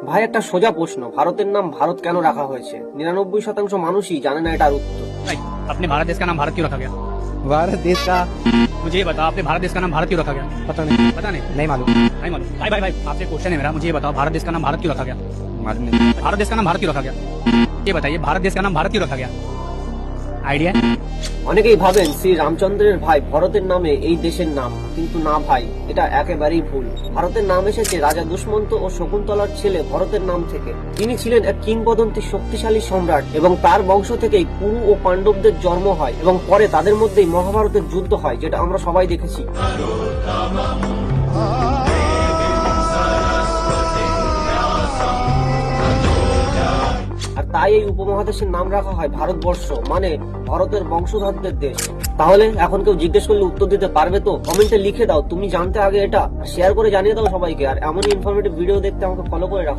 ভাই একটা সোজা প্রশ্ন, ভারতের নাম ভারত কেন রাখা হয়েছে? 99% মানুষই জানে না এটার উত্তর। भाई अपने भारत देश का नाम भारत क्यों रखा गया? भारत देश का मुझे ये बताओ, आपने भारत देश का नाम भारत क्यों रखा गया? पता नहीं नहीं मालूम नहीं मालूम। भाई भाई भाई आपसे क्वेश्चन है मेरा, मुझे ये बताओ भारत देश का नाम भारत क्यों रखा गया? मालूम नहीं भारत देश का नाम भारत क्यों रखा गया? ये बताइए भारत देश का नाम भारत क्यों रखा गया? आइडिया? অনেকেই ভাবেন শ্রী রামচন্দ্রের ভাই ভরতের নামে এই দেশের নাম, কিন্তু না ভাই, এটা একেবারেই ভুল। ভারতের নাম এসেছে রাজা দুষ্মন্ত ও শকুন্তলার ছেলে ভরতের নাম থেকে। তিনি ছিলেন এক কিংবদন্তি শক্তিশালী সম্রাট এবং তার বংশ থেকেই কুরু ও পাণ্ডবদের জন্ম হয় এবং পরে তাদের মধ্যেই মহাভারতের যুদ্ধ হয়, যেটা আমরা সবাই দেখেছি। আর তাই এই উপমহাদেশের নাম রাখা হয় ভারতবর্ষ, মানে ভারতের বংশধরদের দেশ। তাহলে এখন কেউ জিজ্ঞেস করলে উত্তর দিতে পারবে তো? কমেন্টে লিখে দাও তুমি জানতে আগে এটা, শেয়ার করে জানিয়ে দাও সবাইকে। আর এমনই ইনফরমেটিভ ভিডিও দেখতে আমাকে ফলো করে রাখো।